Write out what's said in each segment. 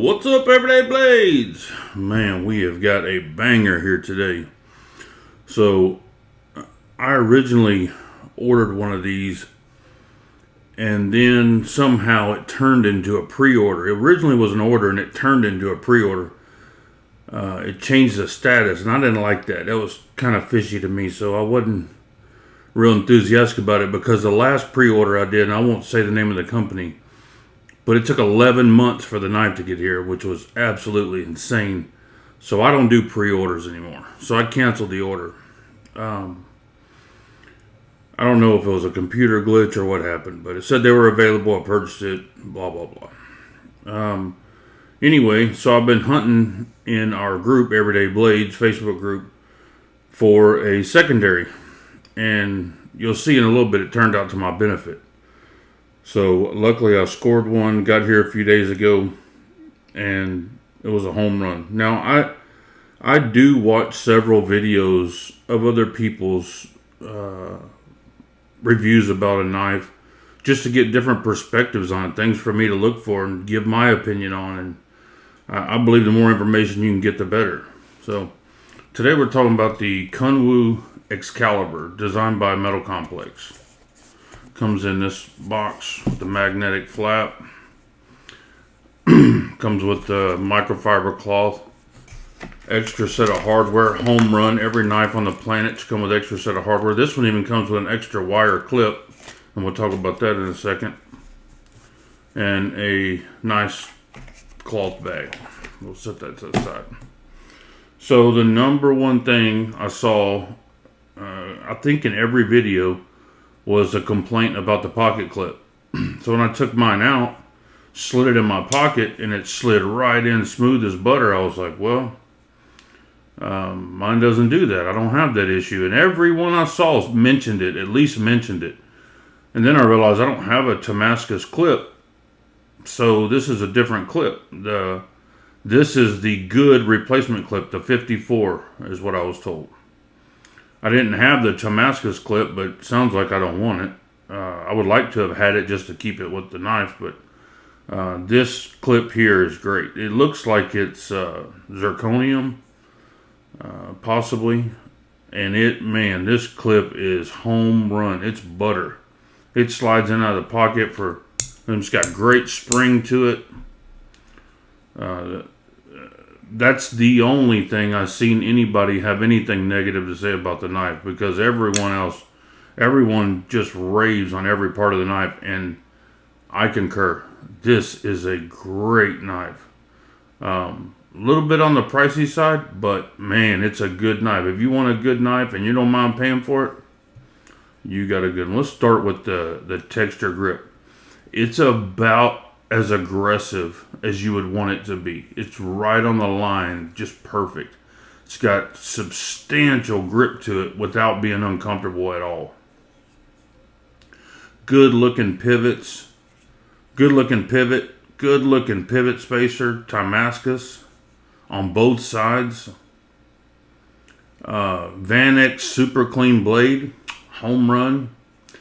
What's up, Everyday Blades? Man, we have got a banger here today. So, I originally ordered one of these, and then somehow it turned into a pre-order. It originally was an order, and it turned into a pre-order. It changed the status, and I didn't like that. That was kind of fishy to me, so I wasn't real enthusiastic about it because the last pre-order I did, and I won't say the name of the company, but it took 11 months for the knife to get here, which was absolutely insane. So I don't do pre-orders anymore. So I canceled the order. I don't know if it was a computer glitch or what happened, but it said they were available. I purchased it, blah, blah, blah. Anyway, so I've been hunting in our group, Everyday Blades, Facebook group, for a secondary. And you'll see in a little bit, it turned out to my benefit. So luckily I scored one, got here a few days ago, and it was a home run. Now I do watch several videos of other people's reviews about a knife just to get different perspectives on it, things for me to look for and give my opinion on. And I believe the more information you can get, the better. So today we're talking about the Kunwu Excalibur, designed by Metal Complex. Comes in this box with the magnetic flap. Comes with the microfiber cloth. Extra set of hardware. Home run. Every knife on the planet should come with extra set of hardware. This one even comes with an extra wire clip. And we'll talk about that in a second. And a nice cloth bag. We'll set that to the side. So the number one thing I saw, I think in every video, was a complaint about the pocket clip. So when I took mine out, slid it in my pocket, and it slid right in smooth as butter, I was like, well, mine doesn't do that. I don't have that issue. And everyone I saw mentioned it, at least mentioned it. And then I realized I don't have a Damascus clip. So this is a different clip. This is the good replacement clip, the 54 is what I was told. I didn't have the Damascus clip, but it sounds like I don't want it. I would like to have had it just to keep it with the knife, but this clip here is great. It looks like it's zirconium, possibly. And man, this clip is home run. It's butter. It slides in out of the pocket it's got great spring to it. That's the only thing I've seen anybody have anything negative to say about the knife, because everyone just raves on every part of the knife, and I concur. This is a great knife. A little bit on the pricey side, but man, it's a good knife. If you want a good knife and you don't mind paying for it, you got a good one. Let's start with the texture grip. It's about as aggressive as you would want it to be. It's right on the line, just perfect. It's got substantial grip to it without being uncomfortable at all. Good looking pivots. Good looking pivot. Good looking pivot spacer. Damascus on both sides. Vanex super clean blade. Home run.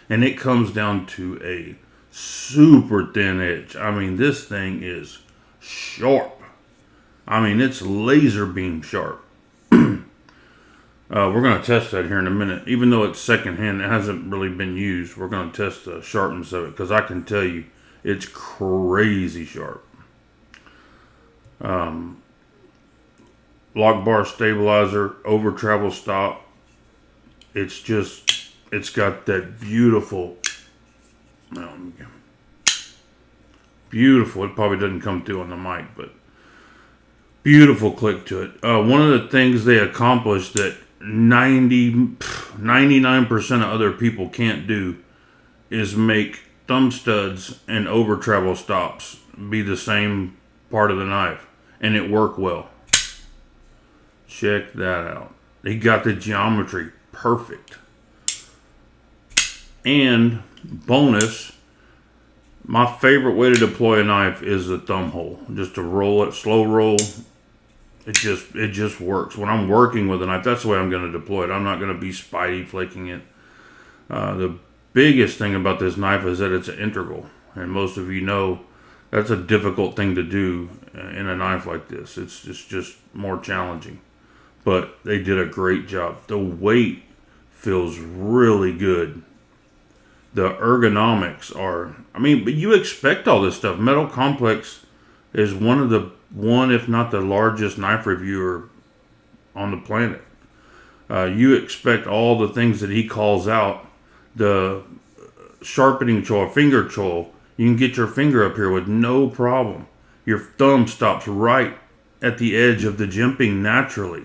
And it comes down to a super thin edge. I mean, this thing is sharp. I mean, it's laser beam sharp. We're going to test that here in a minute. Even though it's secondhand, it hasn't really been used. We're going to test the sharpness of it, because I can tell you it's crazy sharp. Lock bar stabilizer, over travel stop. It's got that beautiful, beautiful, it probably doesn't come through on the mic, but beautiful click to it. One of the things they accomplished that 99% of other people can't do is make thumb studs and over travel stops be the same part of the knife, and it worked well. Check that out. They got the geometry perfect. And bonus, my favorite way to deploy a knife is the thumb hole. Just to roll it, slow roll. It just works. When I'm working with a knife, that's the way I'm going to deploy it. I'm not going to be spidey flaking it. The biggest thing about this knife is that it's an integral. And most of you know That's a difficult thing to do in a knife like this. It's just more challenging. But they did a great job. The weight feels really good. The ergonomics are, I mean, but you expect all this stuff. Metal Complex is one, if not the largest knife reviewer on the planet. You expect all the things that he calls out. The sharpening choil, finger choil, you can get your finger up here with no problem. Your thumb stops right at the edge of the jimping naturally.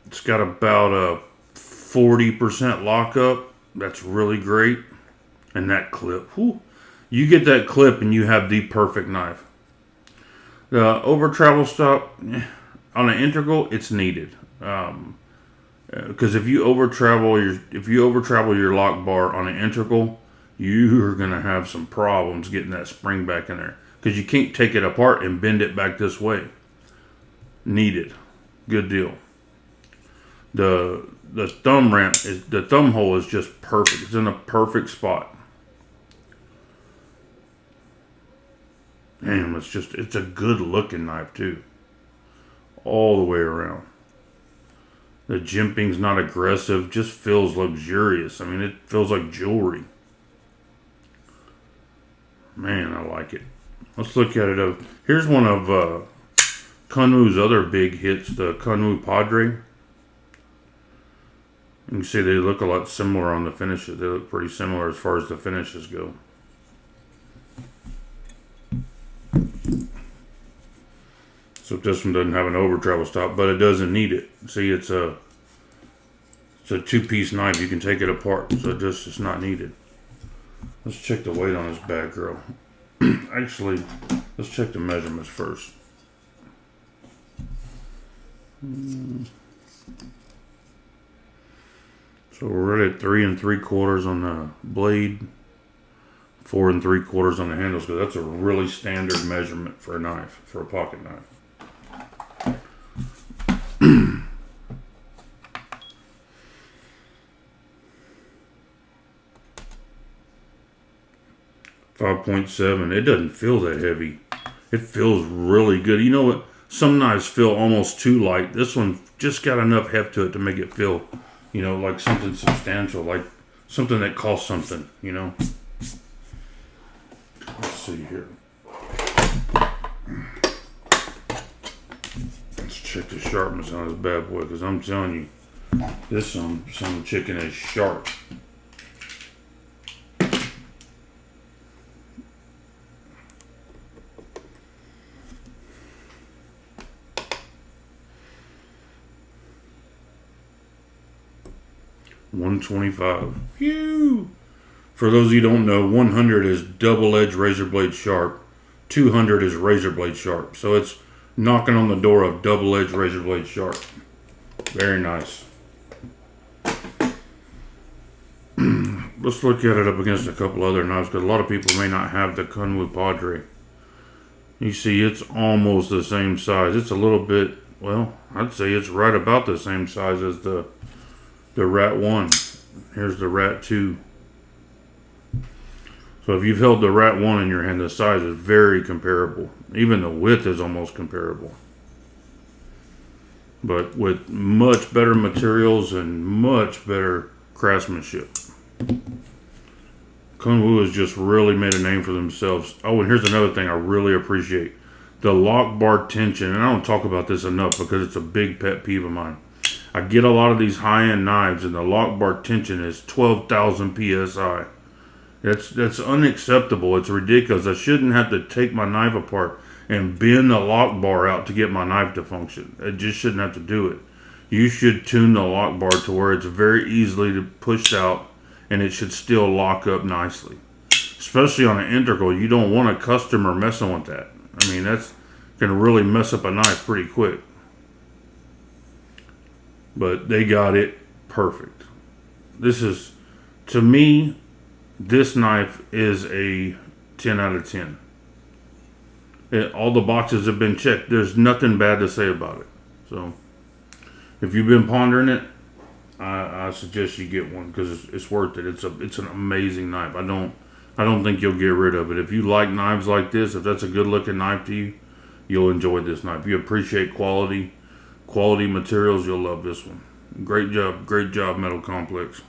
It's got about a 40% lockup. That's really great. And that clip, whew, you get that clip and you have the perfect knife. The over travel stop on an integral, it's needed. Because if you over travel your lock bar on an integral, you are gonna have some problems getting that spring back in there. Because you can't take it apart and bend it back this way. Needed, good deal. The thumb the thumb hole is just perfect. It's in a perfect spot. Damn, it's a good looking knife too. All the way around. The jimping's not aggressive, just feels luxurious. I mean, it feels like jewelry. Man, I like it. Let's look at it. Here's one of Kunwu's other big hits, the Kunwu Padre. You can see they look a lot similar on the finishes. They look pretty similar as far as the finishes go. So this one doesn't have an over travel stop, but it doesn't need it. See, it's a two-piece knife. You can take it apart, so it's not needed. Let's check the weight on this bad girl. Actually, let's check the measurements first. So we're right at 3 3/4 on the blade, 4 3/4 on the handles, because that's a really standard measurement for a knife, for a pocket knife. 5.7. It doesn't feel that heavy. It feels really good. You know what? Some knives feel almost too light. This one just got enough heft to it to make it feel, like something substantial, like something that costs something, Let's see here. Let's check the sharpness on this bad boy, because I'm telling you, this some chicken is sharp. $125. Phew. For those of you who don't know, 100 is double-edged razor blade sharp. 200 is razor blade sharp. So it's knocking on the door of double-edged razor blade sharp. Very nice. Let's look at it up against a couple other knives, because a lot of people may not have the Kunwu Padre. You see, it's almost the same size. It's a little bit, well, I'd say it's right about the same size as the Rat 1. Here's the Rat 2. So if you've held the Rat 1 in your hand, the size is very comparable. Even the width is almost comparable. But with much better materials and much better craftsmanship. Kunwu has just really made a name for themselves. Oh, and here's another thing I really appreciate. The lock bar tension. And I don't talk about this enough because it's a big pet peeve of mine. I get a lot of these high-end knives and the lock bar tension is 12,000 PSI. That's unacceptable. It's ridiculous. I shouldn't have to take my knife apart and bend the lock bar out to get my knife to function. I just shouldn't have to do it. You should tune the lock bar to where it's very easily pushed out and it should still lock up nicely. Especially on an integral, you don't want a customer messing with that. I mean, that's going to really mess up a knife pretty quick. But they got it perfect. This is, to me, this knife is a 10 out of 10. All the boxes have been checked. There's nothing bad to say about it. So, if you've been pondering it, I suggest you get one because it's worth it. It's an amazing knife. I I don't think you'll get rid of it. If you like knives like this, if that's a good looking knife to you, you'll enjoy this knife. If you appreciate quality materials, you'll love this one. Great job, Metal Complex.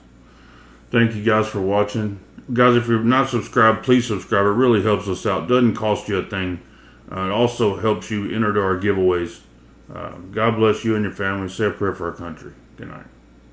Thank you guys for watching. Guys, if you're not subscribed, please subscribe. It really helps us out. Doesn't cost you a thing. It also helps you enter to our giveaways. God bless you and your family. Say a prayer for our country. Good night.